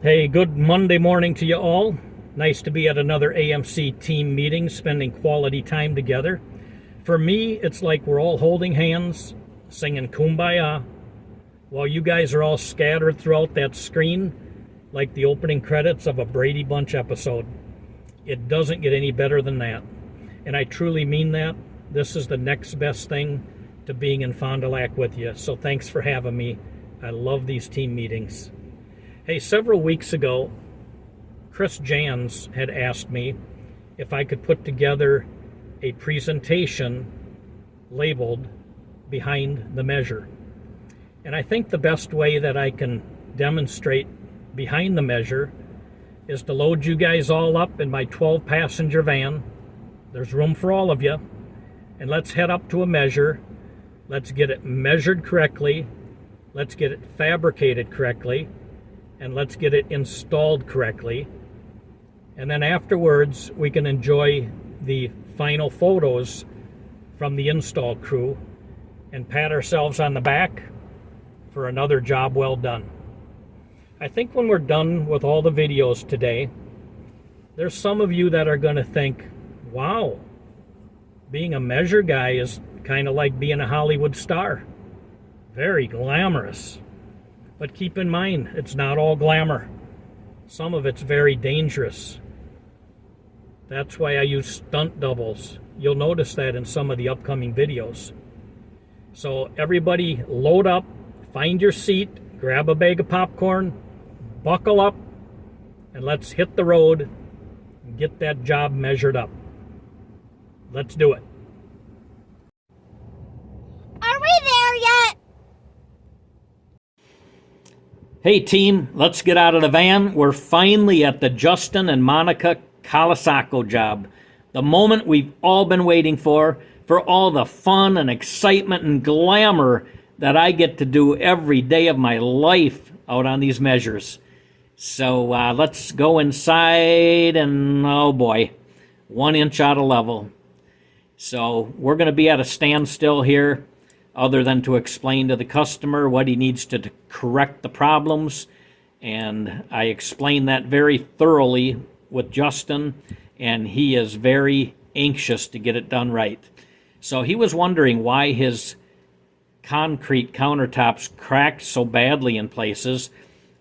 Hey, good Monday morning to you all. Nice to be at another AMC team meeting, spending quality time together. For me, it's like we're all holding hands, singing Kumbaya, while you guys are all scattered throughout that screen like the opening credits of a Brady Bunch episode. It doesn't get any better than that. And I truly mean that. This is the next best thing to being in Fond du Lac with you. So thanks for having me. I love these team meetings. Hey, several weeks ago, Chris Jans had asked me if I could put together a presentation labeled Behind the Measure. And I think the best way that I can demonstrate behind the measure is to load you guys all up in my 12-passenger van. There's room for all of you. And let's head up to a measure. Let's get it measured correctly. Let's get it fabricated correctly. And let's get it installed correctly. And then afterwards, we can enjoy the final photos from the install crew and pat ourselves on the back for another job well done. I think when we're done with all the videos today, there's some of you that are going to think, wow, being a measure guy is kind of like being a Hollywood star. Very glamorous. But keep in mind, it's not all glamour. Some of it's very dangerous. That's why I use stunt doubles. You'll notice that in some of the upcoming videos. So everybody load up, find your seat, grab a bag of popcorn, buckle up, and let's hit the road and get that job measured up. Let's do it. Are we there yet? Hey team, let's get out of the van. We're finally at the Justin and Monica Colasaco job. The moment we've all been waiting for all the fun and excitement and glamour that I get to do every day of my life out on these measures. So let's go inside and, oh boy, 1 inch out of level. So we're going to be at a standstill here, other than to explain to the customer what he needs to correct the problems. And I explained that very thoroughly with Justin, and he is very anxious to get it done right. So he was wondering why his concrete countertops cracked so badly in places,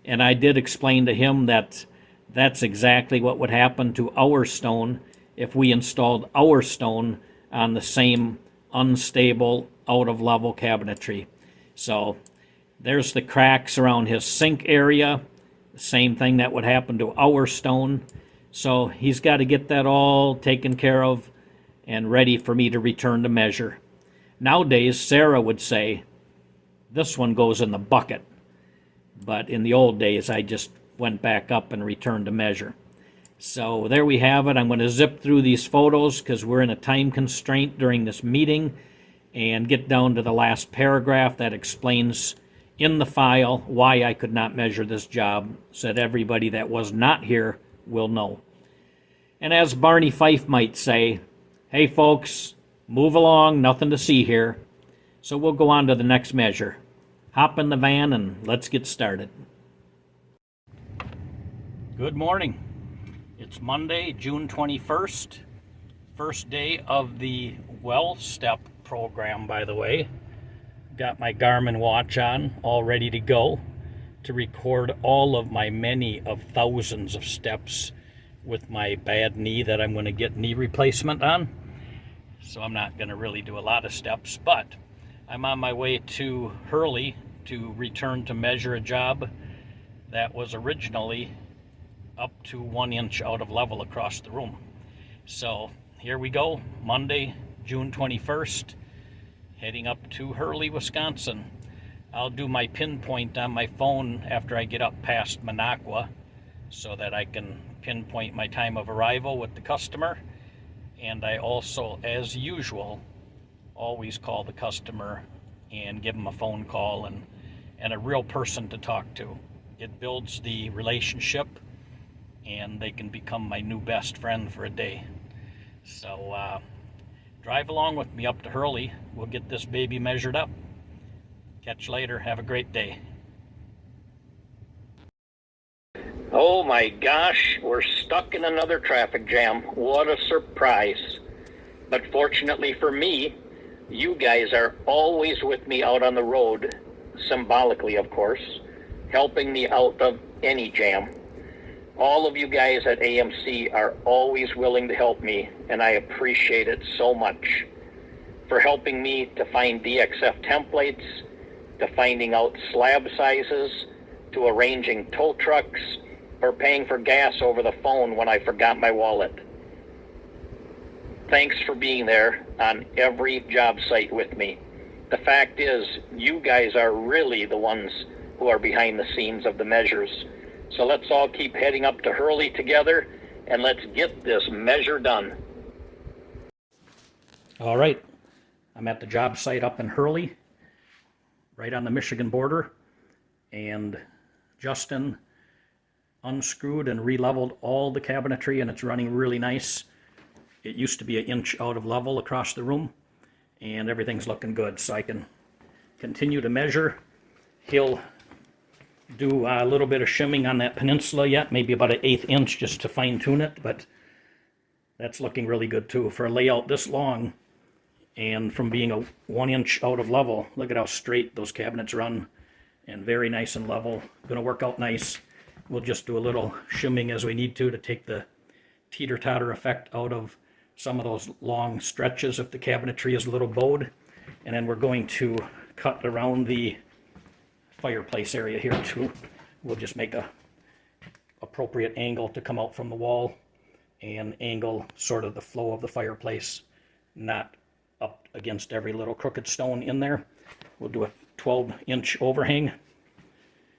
and I did explain to him that that's exactly what would happen to our stone if we installed our stone on the same unstable, out-of-level cabinetry. So there's the cracks around his sink area, the same thing that would happen to our stone. So he's got to get that all taken care of and ready for me to return to measure. Nowadays, Sarah would say, this one goes in the bucket. But in the old days, I just went back up and returned to measure. So there we have it. I'm going to zip through these photos because we're in a time constraint during this meeting and get down to the last paragraph that explains in the file why I could not measure this job, so that everybody that was not here will know. And as Barney Fife might say, hey folks, move along, nothing to see here. So we'll go on to the next measure. Hop in the van and let's get started. Good morning. It's Monday, June 21st, first day of the Well Step program, by the way. Got my Garmin watch on, all ready to go to record all of my many of thousands of steps with my bad knee that I'm going to get knee replacement on. So I'm not going to really do a lot of steps, but I'm on my way to Hurley to return to measure a job that was originally up to 1 inch out of level across the room. So here we go, Monday, June 21st, heading up to Hurley, Wisconsin. I'll do my pinpoint on my phone after I get up past Minocqua so that I can pinpoint my time of arrival with the customer. And I also, as usual, always call the customer and give them a phone call and a real person to talk to. It builds the relationship, and they can become my new best friend for a day. So drive along with me up to Hurley. We'll get this baby measured up. Catch you later. Have a great day. Oh my gosh, we're stuck in another traffic jam. What a surprise. But fortunately for me, you guys are always with me out on the road, symbolically of course, helping me out of any jam. All of you guys at AMC are always willing to help me, and I appreciate it so much. For helping me to find DXF templates, to finding out slab sizes, to arranging tow trucks, or paying for gas over the phone when I forgot my wallet. Thanks for being there on every job site with me. The fact is, you guys are really the ones who are behind the scenes of the measures. So let's all keep heading up to Hurley together, and let's get this measure done. All right, I'm at the job site up in Hurley, right on the Michigan border, and Justin unscrewed and re-leveled all the cabinetry, and it's running really nice. It used to be an inch out of level across the room, and everything's looking good, so I can continue to measure. He'll do a little bit of shimming on that peninsula yet, maybe about an 1/8 inch just to fine tune it, but that's looking really good too. For a layout this long and from being a 1 inch out of level, look at how straight those cabinets run and very nice and level. Gonna work out nice. We'll just do a little shimming as we need to take the teeter-totter effect out of some of those long stretches if the cabinetry is a little bowed. And then we're going to cut around the fireplace area here too. We'll just make a appropriate angle to come out from the wall and angle sort of the flow of the fireplace, not up against every little crooked stone in there. We'll do a 12-inch overhang.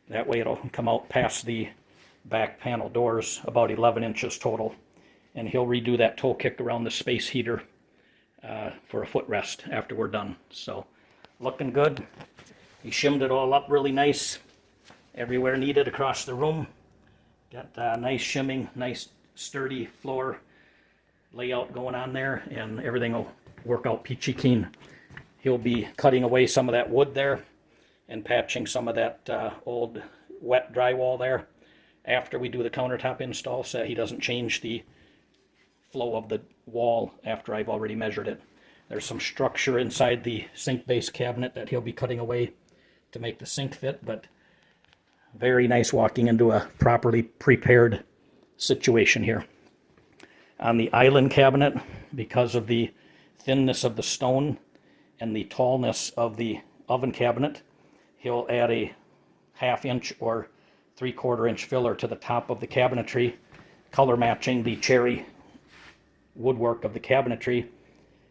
That way it'll come out past the back panel doors, about 11 inches total. And he'll redo that toe kick around the space heater for a footrest after we're done. So looking good. He shimmed it all up really nice everywhere needed across the room. Got nice shimming, nice sturdy floor layout going on there, and everything will work out peachy keen. He'll be cutting away some of that wood there and patching some of that old wet drywall there after we do the countertop install, so he doesn't change the flow of the wall after I've already measured it. There's some structure inside the sink base cabinet that he'll be cutting away to make the sink fit, but very nice walking into a properly prepared situation here. On the island cabinet, because of the thinness of the stone and the tallness of the oven cabinet, he'll add a 1/2 inch or 3/4 inch filler to the top of the cabinetry, color matching the cherry woodwork of the cabinetry,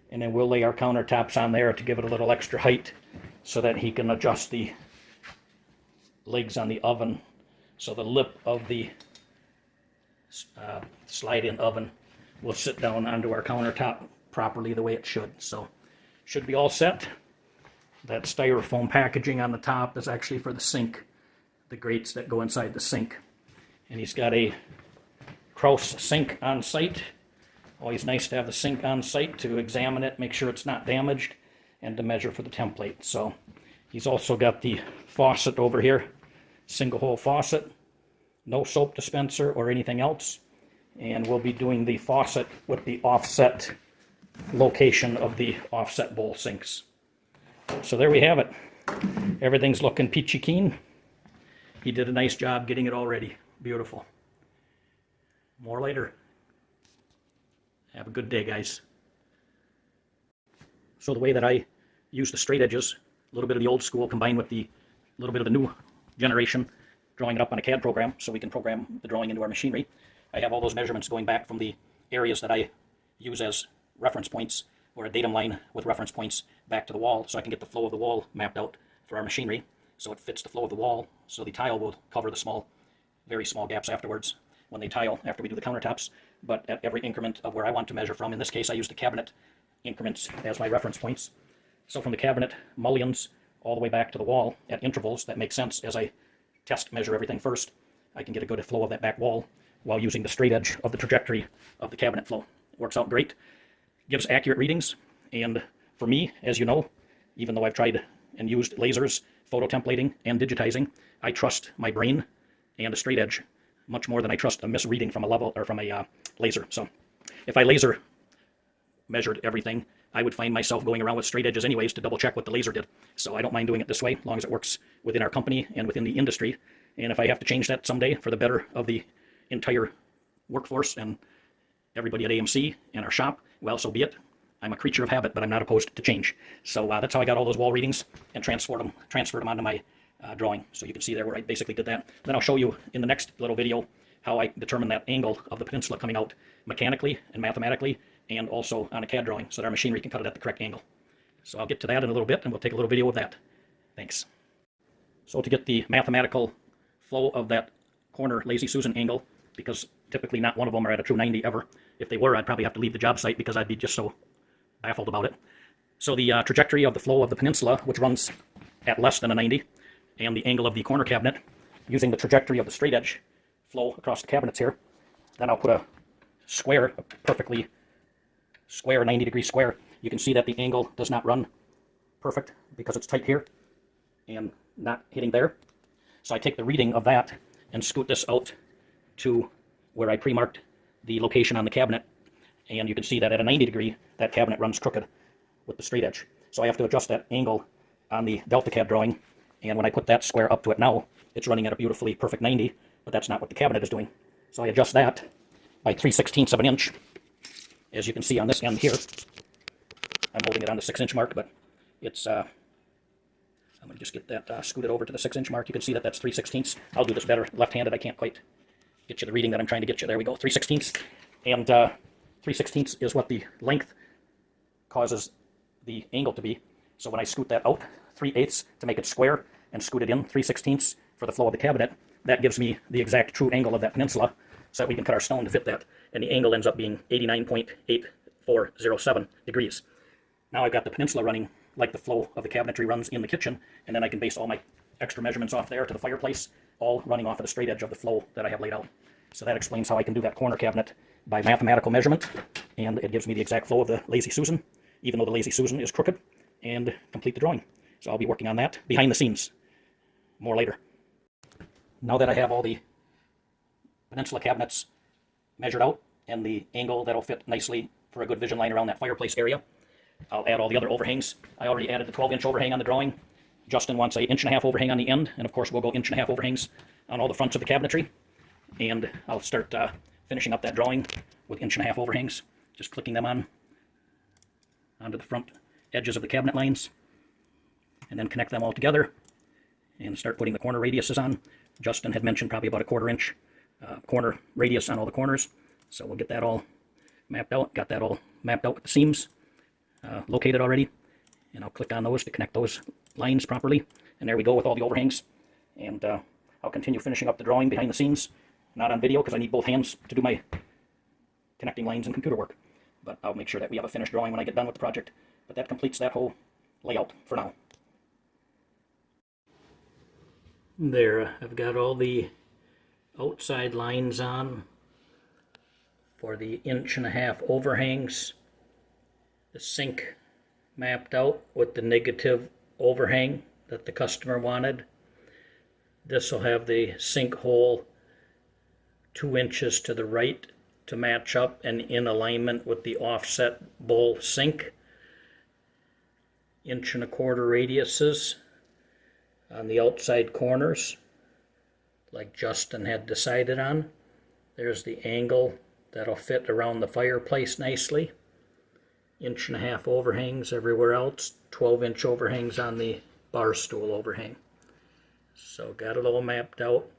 and then we'll lay our countertops on there to give it a little extra height so that he can adjust the legs on the oven so the lip of the slide-in oven will sit down onto our countertop properly the way it should. So should be all set. That styrofoam packaging on the top is actually for the sink, the grates that go inside the sink. And he's got a Kraus sink on site. Always nice to have the sink on site to examine it, make sure it's not damaged, and to measure for the template. So he's also got the faucet over here, single hole faucet, no soap dispenser or anything else. And we'll be doing the faucet with the offset location of the offset bowl sinks. So there we have it. Everything's looking peachy keen. He did a nice job getting it all ready. Beautiful. More later. Have a good day, guys. So the way that I use the straight edges, a little bit of the old school combined with the little bit of the new generation, drawing it up on a CAD program so we can program the drawing into our machinery. I have all those measurements going back from the areas that I use as reference points, or a datum line with reference points back to the wall, so I can get the flow of the wall mapped out for our machinery so it fits the flow of the wall, so the tile will cover the small, very small gaps afterwards when they tile after we do the countertops. But at every increment of where I want to measure from, in this case I use the cabinet increments as my reference points. So from the cabinet mullions all the way back to the wall at intervals that make sense as I test measure everything first, I can get a good flow of that back wall while using the straight edge of the trajectory of the cabinet flow. It works out great, gives accurate readings, and for me, as you know, even though I've tried and used lasers, photo templating, and digitizing, I trust my brain and a straight edge much more than I trust a misreading from a level or from a laser. So if I laser measured everything, I would find myself going around with straight edges anyways to double check what the laser did. So I don't mind doing it this way, as long as it works within our company and within the industry. And if I have to change that someday for the better of the entire workforce and everybody at AMC and our shop, well, so be it. I'm a creature of habit, but I'm not opposed to change. So that's how I got all those wall readings and transferred them onto my drawing. So you can see there where I basically did that. Then I'll show you in the next little video how I determine that angle of the peninsula coming out mechanically and mathematically, and also on a CAD drawing, so that our machinery can cut it at the correct angle. So I'll get to that in a little bit, and we'll take a little video of that. Thanks. So to get the mathematical flow of that corner Lazy Susan angle, because typically not one of them are at a true 90 ever. If they were, I'd probably have to leave the job site because I'd be just so baffled about it. So the trajectory of the flow of the peninsula, which runs at less than a 90, and the angle of the corner cabinet, using the trajectory of the straight edge flow across the cabinets here, then I'll put a square, a perfectly square, 90-degree square. You can see that the angle does not run perfect because it's tight here and not hitting there. So I take the reading of that and scoot this out to where I pre-marked the location on the cabinet, and you can see that at a 90-degree, that cabinet runs crooked with the straight edge. So I have to adjust that angle on the DeltaCAD drawing, and when I put that square up to it now, it's running at a beautifully perfect 90, but that's not what the cabinet is doing. So I adjust that by 3/16 of an inch. As you can see on this end here, I'm holding it on the 6-inch mark, but it's, I'm going to just get that scooted over to the 6-inch mark. You can see that that's 3/16. I'll do this better left-handed. I can't quite get you the reading that I'm trying to get you. There we go, 3/16. And 3/16 is what the length causes the angle to be. So when I scoot that out 3/8 to make it square and scoot it in 3/16 for the flow of the cabinet, that gives me the exact true angle of that peninsula so that we can cut our stone to fit that. And the angle ends up being 89.8407 degrees. Now I've got the peninsula running like the flow of the cabinetry runs in the kitchen, and then I can base all my extra measurements off there to the fireplace, all running off of the straight edge of the flow that I have laid out. So that explains how I can do that corner cabinet by mathematical measurement, and it gives me the exact flow of the Lazy Susan, even though the Lazy Susan is crooked, and complete the drawing. So I'll be working on that behind the scenes more later. Now that I have all the peninsula cabinets measured out and the angle that'll fit nicely for a good vision line around that fireplace area, I'll add all the other overhangs. I already added the 12-inch overhang on the drawing. Justin wants an 1.5-inch overhang on the end, and of course we'll go 1.5-inch overhangs on all the fronts of the cabinetry. And I'll start finishing up that drawing with 1.5-inch overhangs, just clicking them onto the front edges of the cabinet lines, and then connect them all together and start putting the corner radiuses on. Justin had mentioned probably about a 1/4-inch corner radius on all the corners, so we'll get that all mapped out. Got that all mapped out with the seams located already, and I'll click on those to connect those lines properly. And there we go with all the overhangs. And I'll continue finishing up the drawing behind the scenes, not on video because I need both hands to do my connecting lines and computer work. But I'll make sure that we have a finished drawing when I get done with the project. But that completes that whole layout for now. There, I've got all the outside lines on for the 1.5-inch overhangs. The sink mapped out with the negative overhang that the customer wanted. This will have the sink hole 2 inches to the right to match up and in alignment with the offset bowl sink. 1.25-inch radiuses on the outside corners, like Justin had decided on. There's the angle that'll fit around the fireplace nicely. 1.5-inch overhangs everywhere else, 12-inch overhangs on the bar stool overhang. So got it all mapped out.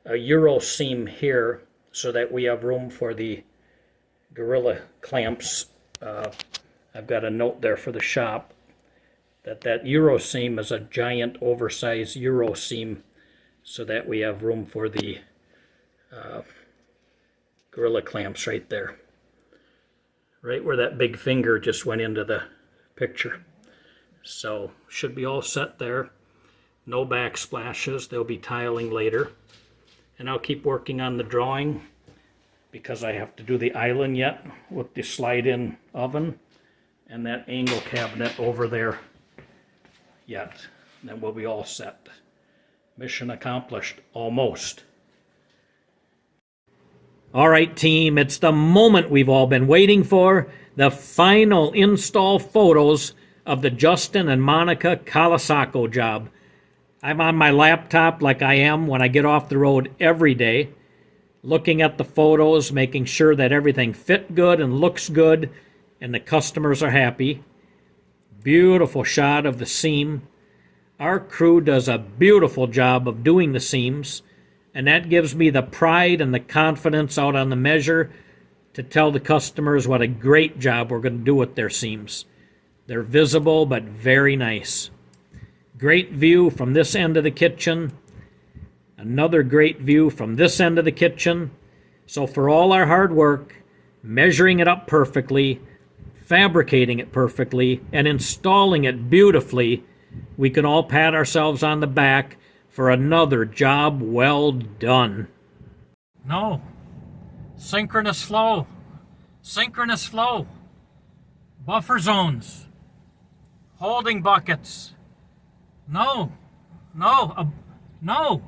A Euro seam here so that we have room for the Gorilla clamps. I've got a note there for the shop that Euro seam is a giant oversized Euro seam so that we have room for the Gorilla clamps right there. Right where that big finger just went into the picture. So should be all set there. No backsplashes, they'll be tiling later. And I'll keep working on the drawing because I have to do the island yet with the slide-in oven and that angle cabinet over there yet. And then we'll be all set. Mission accomplished, almost. All right, team, it's the moment we've all been waiting for, the final install photos of the Justin and Monica Colasaco job. I'm on my laptop like I am when I get off the road every day, looking at the photos, making sure that everything fit good and looks good, and the customers are happy. Beautiful shot of the seam. Our crew does a beautiful job of doing the seams, and that gives me the pride and the confidence out on the measure to tell the customers what a great job we're going to do with their seams. They're visible but very nice. Great view from this end of the kitchen. Another great view from this end of the kitchen. So for all our hard work, measuring it up perfectly, fabricating it perfectly, and installing it beautifully, we can all pat ourselves on the back for another job well done. No. Synchronous flow. Synchronous flow. Buffer zones. Holding buckets. No. No. No.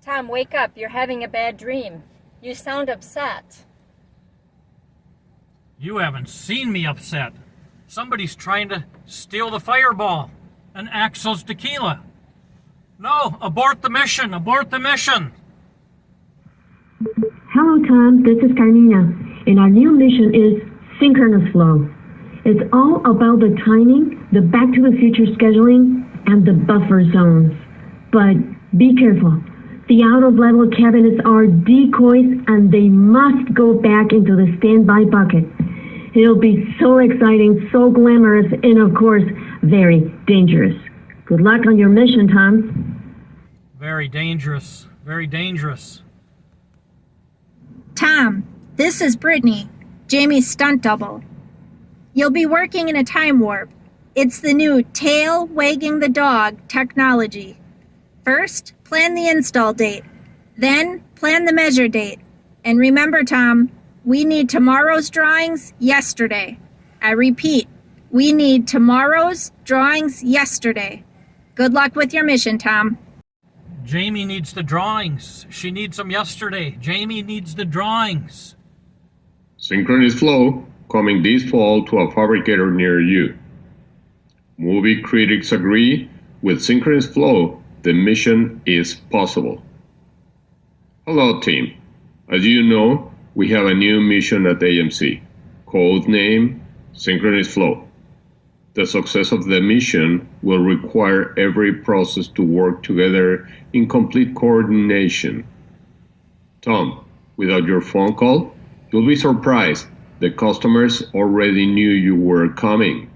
Tom, wake up. You're having a bad dream. You sound upset. You haven't seen me upset. Somebody's trying to steal the fireball and Axel's tequila. No, abort the mission, abort the mission. Hello, Tom. This is Carmina, and our new mission is Synchronous Flow. It's all about the timing, the Back to the Future scheduling, and the buffer zones. But be careful. The out-of-level cabinets are decoys, and they must go back into the standby bucket. It'll be so exciting, so glamorous, and of course, very dangerous. Good luck on your mission, Tom. Very dangerous, very dangerous. Tom, this is Brittany, Jamie's stunt double. You'll be working in a time warp. It's the new tail wagging the dog technology. First, plan the install date. Then, plan the measure date. And remember, Tom, we need tomorrow's drawings yesterday. I repeat, we need tomorrow's drawings yesterday. Good luck with your mission, Tom. Jamie needs the drawings. She needs them yesterday. Jamie needs the drawings. Synchronous Flow coming this fall to a fabricator near you. Movie critics agree with Synchronous Flow, the mission is possible. Hello, team. As you know, we have a new mission at AMC, code name Synchronous Flow. The success of the mission will require every process to work together in complete coordination. Tom, without your phone call, you'll be surprised. The customers already knew you were coming.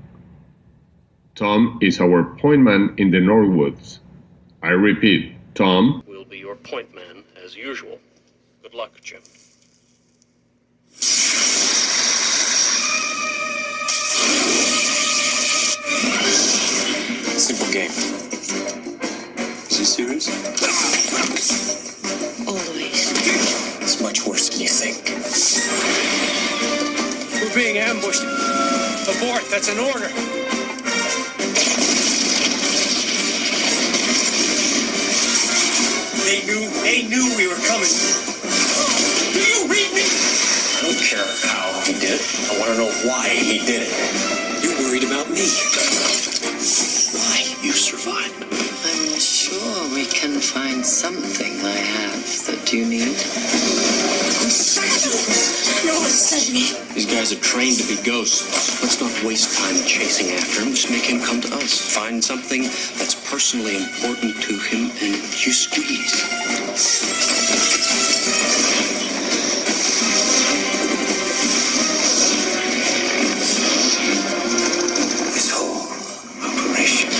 Tom is our point man in the Northwoods. I repeat, Tom will be your point man as usual. Good luck, Jim. Simple game. Is he serious? Always. It's much worse than you think. We're being ambushed. Abort, that's an order. They knew we were coming. Do you read me? I don't care how he did it. I want to know why he did it. You're worried about me. Why you survived. I'm sure we can find something I have that you need. No one sent me. These guys are trained to be ghosts. Let's not waste time chasing after him. Just make him come to us. Find something that's personally important to him and you squeeze. This whole operation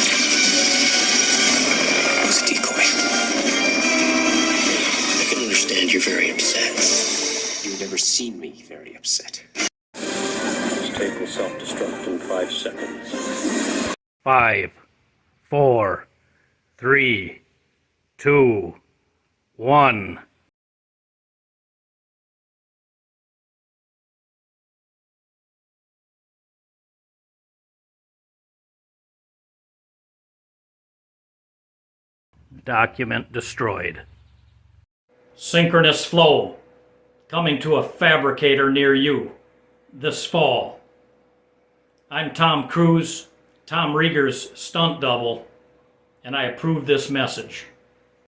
was a decoy. I can understand you're very upset. You've never seen me very upset. Tape will self-destruct in 5 seconds. 5, 4, 3, 2, 1. Document destroyed. Synchronous flow coming to a fabricator near you this fall. I'm Tom Cruise, Tom Rueger's stunt double, and I approve this message.